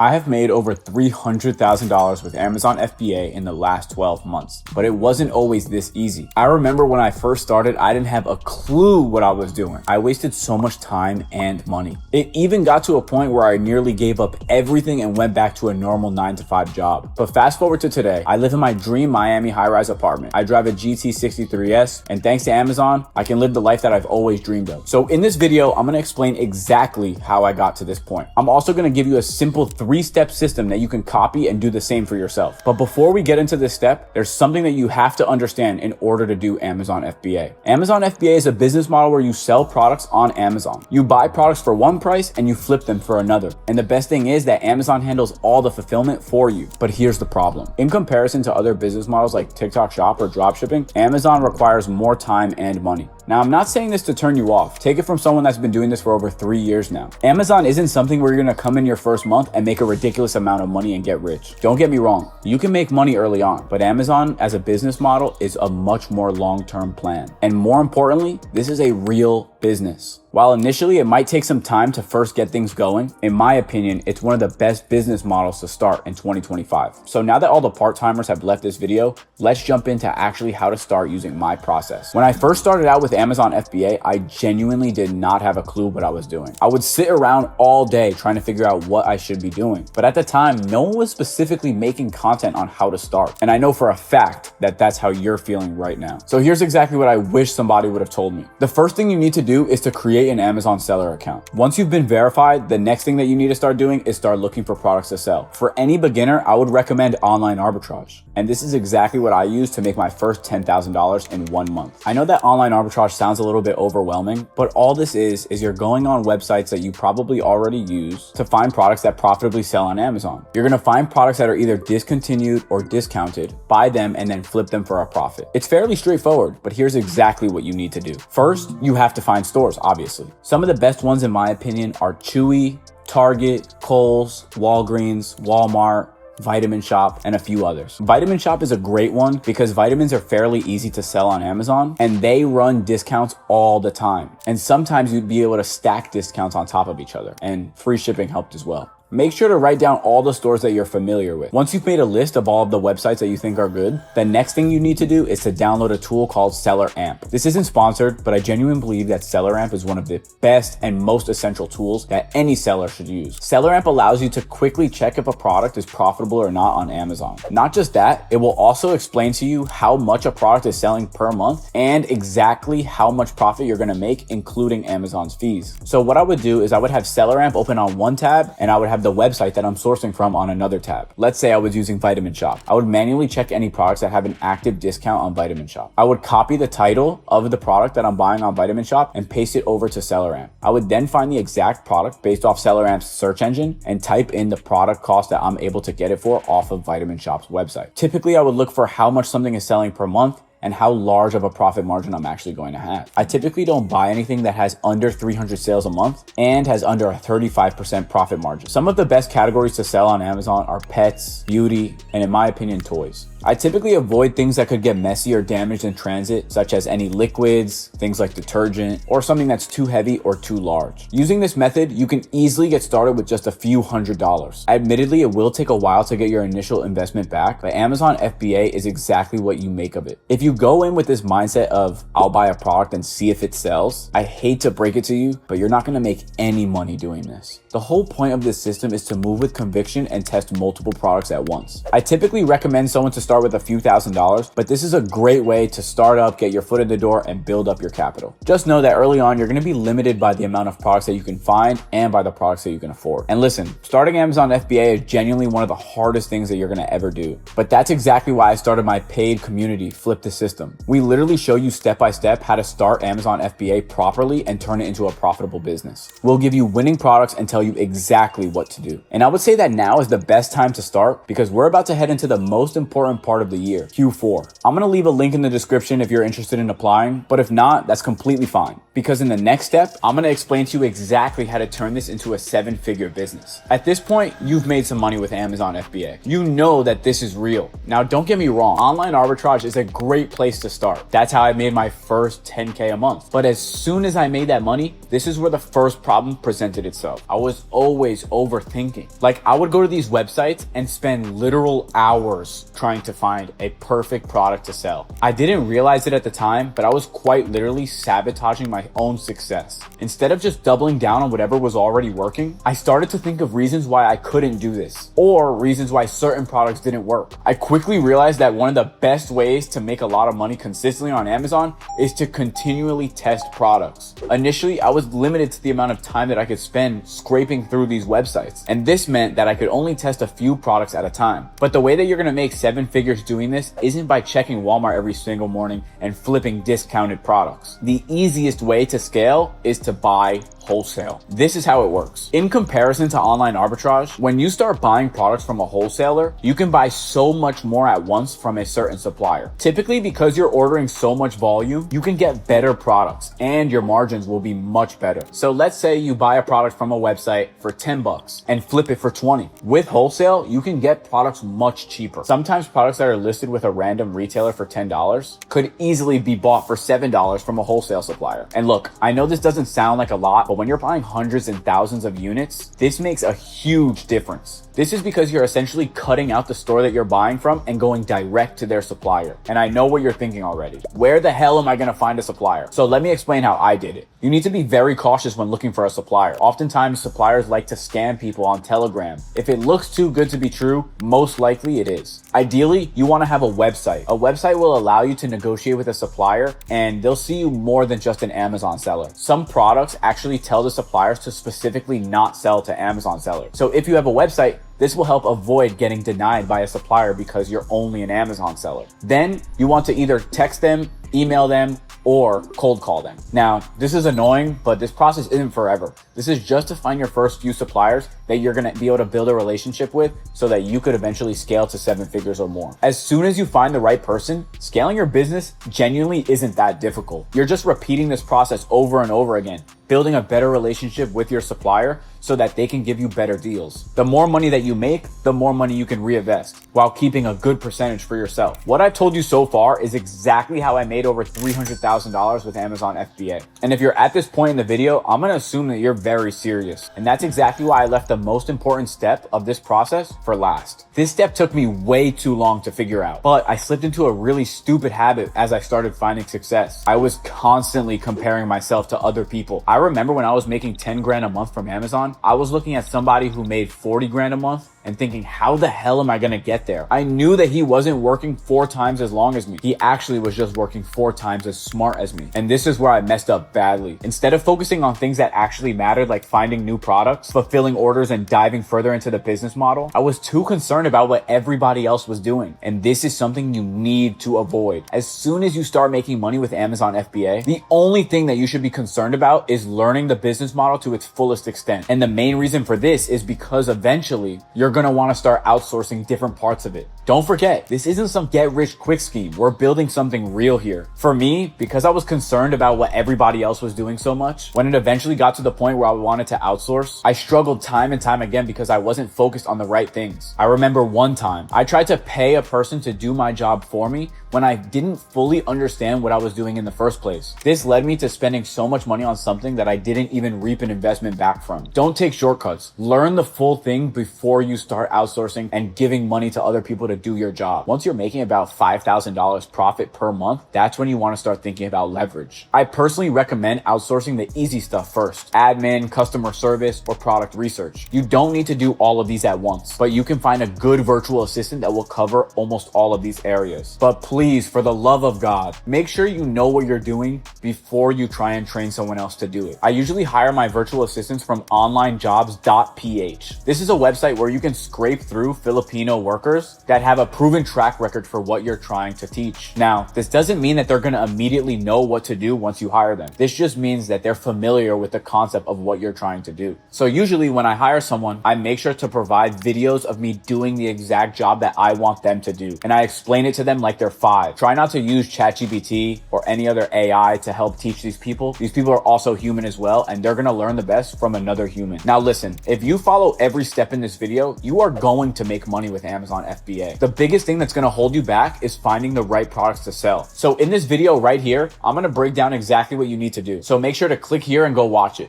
I have made over $300,000 with Amazon FBA in the last 12 months, but it wasn't always this easy. I remember when I first started, I didn't have a clue what I was doing. I wasted so much time and money. It even got to a point where I nearly gave up everything and went back to a normal 9-to-5 job. But fast forward to today, I live in my dream Miami high-rise apartment. I drive a GT63S, and thanks to Amazon, I can live the life that I've always dreamed of. So in this video, I'm gonna explain exactly how I got to this point. I'm also gonna give you a simple three-step system that you can copy and do the same for yourself. But before we get into this step, there's something that you have to understand in order to do Amazon FBA. Amazon FBA is a business model where you sell products on Amazon. You buy products for one price and you flip them for another. And the best thing is that Amazon handles all the fulfillment for you. But here's the problem. In comparison to other business models like TikTok Shop or dropshipping, Amazon requires more time and money. Now, I'm not saying this to turn you off. Take it from someone that's been doing this for over 3 years now. Amazon isn't something where you're gonna come in your first month and make a ridiculous amount of money and get rich. Don't get me wrong, you can make money early on, but Amazon as a business model is a much more long-term plan. And more importantly, this is a real business. While initially it might take some time to first get things going, in my opinion, it's one of the best business models to start in 2025. So now that all the part-timers have left this video, let's jump into actually how to start using my process. When I first started out with Amazon FBA, I genuinely did not have a clue what I was doing. I would sit around all day trying to figure out what I should be doing. But at the time, no one was specifically making content on how to start. And I know for a fact that that's how you're feeling right now. So here's exactly what I wish somebody would have told me. The first thing you need to do is to create an Amazon seller account. Once you've been verified, the next thing that you need to start doing is start looking for products to sell. For any beginner, I would recommend online arbitrage. And this is exactly what I used to make my first $10,000 in 1 month. I know that online arbitrage sounds a little bit overwhelming, but all this is you're going on websites that you probably already use to find products that profitably sell on Amazon. You're gonna find products that are either discontinued or discounted, buy them, and then flip them for a profit. It's fairly straightforward, but here's exactly what you need to do. First, you have to find stores, obviously. Some of the best ones in my opinion are Chewy, Target, Kohl's, Walgreens, Walmart, Vitamin Shop, and a few others. Vitamin Shop is a great one because vitamins are fairly easy to sell on Amazon and they run discounts all the time. And sometimes you'd be able to stack discounts on top of each other, and free shipping helped as well. Make sure to write down all the stores that you're familiar with. Once you've made a list of all of the websites that you think are good, the next thing you need to do is to download a tool called Seller Amp. This isn't sponsored, but I genuinely believe that Seller Amp is one of the best and most essential tools that any seller should use. Seller Amp allows you to quickly check if a product is profitable or not on Amazon. Not just that, it will also explain to you how much a product is selling per month and exactly how much profit you're gonna make, including Amazon's fees. So what I would do is I would have Seller Amp open on one tab and I would have the website that I'm sourcing from on another tab. Let's say I was using Vitamin Shop. I would manually check any products that have an active discount on Vitamin Shop. I would copy the title of the product that I'm buying on Vitamin Shop and paste it over to Seller Amp. I would then find the exact product based off Seller Amp's search engine and type in the product cost that I'm able to get it for off of Vitamin Shop's website. Typically, I would look for how much something is selling per month and how large of a profit margin I'm actually going to have. I typically don't buy anything that has under 300 sales a month and has under a 35% profit margin. Some of the best categories to sell on Amazon are pets, beauty, and in my opinion, toys. I typically avoid things that could get messy or damaged in transit, such as any liquids, things like detergent, or something that's too heavy or too large. Using this method, you can easily get started with just a few $100s. Admittedly, it will take a while to get your initial investment back, but Amazon FBA is exactly what you make of it. If you go in with this mindset of, I'll buy a product and see if it sells, I hate to break it to you, but you're not gonna make any money doing this. The whole point of this system is to move with conviction and test multiple products at once. I typically recommend someone to start with a few $1,000s, but this is a great way to start up, get your foot in the door, and build up your capital. Just know that early on, you're gonna be limited by the amount of products that you can find and by the products that you can afford. And listen, starting Amazon FBA is genuinely one of the hardest things that you're gonna ever do. But that's exactly why I started my paid community, Flip the System. We literally show you step by step how to start Amazon FBA properly and turn it into a profitable business. We'll give you winning products and tell you exactly what to do. And I would say that now is the best time to start because we're about to head into the most important part of the year, Q4. I'm gonna leave a link in the description if you're interested in applying, but if not, that's completely fine. Because in the next step, I'm gonna explain to you exactly how to turn this into a 7-figure business. At this point, you've made some money with Amazon FBA. You know that this is real. Now, don't get me wrong, online arbitrage is a great great place to start. That's how I made my first 10K a month. But as soon as I made that money, this is where the first problem presented itself. I was always overthinking. Like, I would go to these websites and spend literal hours trying to find a perfect product to sell. I didn't realize it at the time, but I was quite literally sabotaging my own success. Instead of just doubling down on whatever was already working, I started to think of reasons why I couldn't do this, or reasons why certain products didn't work. I quickly realized that one of the best ways to make a lot of money consistently on Amazon is to continually test products. Initially, I was limited to the amount of time that I could spend scraping through these websites, and this meant that I could only test a few products at a time. But the way that you're gonna make 7 figures doing this isn't by checking Walmart every single morning and flipping discounted products. The easiest way to scale is to buy wholesale. This is how it works. In comparison to online arbitrage, when you start buying products from a wholesaler, you can buy so much more at once from a certain supplier. Typically, because you're ordering so much volume, you can get better products and your margins will be much better. So let's say you buy a product from a website for 10 bucks and flip it for 20. With wholesale, you can get products much cheaper. Sometimes products that are listed with a random retailer for $10 could easily be bought for $7 from a wholesale supplier. And look, I know this doesn't sound like a lot, but when you're buying hundreds and thousands of units, this makes a huge difference. This is because you're essentially cutting out the store that you're buying from and going direct to their supplier. And I know what you're thinking already. Where the hell am I gonna find a supplier? So let me explain how I did it. You need to be very cautious when looking for a supplier. Oftentimes, suppliers like to scam people on Telegram. If it looks too good to be true, most likely it is. Ideally, you wanna have a website. A website will allow you to negotiate with a supplier and they'll see you more than just an Amazon seller. Some products actually tell the suppliers to specifically not sell to Amazon sellers. So if you have a website, this will help avoid getting denied by a supplier because you're only an Amazon seller. Then you want to either text them, email them, or cold call them. Now, this is annoying, but this process isn't forever. This is just to find your first few suppliers that you're gonna be able to build a relationship with so that you could eventually scale to 7 figures or more. As soon as you find the right person, scaling your business genuinely isn't that difficult. You're just repeating this process over and over again, building a better relationship with your supplier so that they can give you better deals. The more money that you make, the more money you can reinvest while keeping a good percentage for yourself. What I've told you so far is exactly how I made over $300,000 with Amazon FBA. And if you're at this point in the video, I'm gonna assume that you're very serious. And that's exactly why I left the most important step of this process for last. This step took me way too long to figure out, but I slipped into a really stupid habit as I started finding success. I was constantly comparing myself to other people. I remember when I was making 10 grand a month from Amazon, I was looking at somebody who made 40 grand a month and thinking, how the hell am I gonna get there? I knew that he wasn't working 4 times as long as me. He actually was just working 4 times as smart as me. And this is where I messed up badly. Instead of focusing on things that actually mattered, like finding new products, fulfilling orders, and diving further into the business model, I was too concerned about what everybody else was doing. And this is something you need to avoid. As soon as you start making money with Amazon FBA, the only thing that you should be concerned about is learning the business model to its fullest extent. And the main reason for this is because eventually you're gonna wanna start outsourcing different parts of it. Don't forget, this isn't some get rich quick scheme. We're building something real here. For me, because I was concerned about what everybody else was doing so much, when it eventually got to the point where I wanted to outsource, I struggled time and time again because I wasn't focused on the right things. I remember one time, I tried to pay a person to do my job for me when I didn't fully understand what I was doing in the first place. This led me to spending so much money on something that I didn't even reap an investment back from. Don't take shortcuts. Learn the full thing before you start outsourcing and giving money to other people to do your job. Once you're making about $5,000 profit per month, that's when you want to start thinking about leverage. I personally recommend outsourcing the easy stuff first: admin, customer service, or product research. You don't need to do all of these at once, but you can find a good virtual assistant that will cover almost all of these areas. But please, for the love of God, make sure you know what you're doing before you try and train someone else to do it. I usually hire my virtual assistants from onlinejobs.ph. This is a website where you can scrape through Filipino workers that have a proven track record for what you're trying to teach. Now, this doesn't mean that they're going to immediately know what to do once you hire them. This just means that they're familiar with the concept of what you're trying to do. So usually when I hire someone, I make sure to provide videos of me doing the exact job that I want them to do. And I explain it to them like they're 5. Try not to use ChatGPT or any other AI to help teach these people. These people are also human as well, and they're going to learn the best from another human. Now listen, if you follow every step in this video, you are going to make money with Amazon FBA. FBA. The biggest thing that's gonna hold you back is finding the right products to sell. So in this video right here, I'm gonna break down exactly what you need to do. So make sure to click here and go watch it.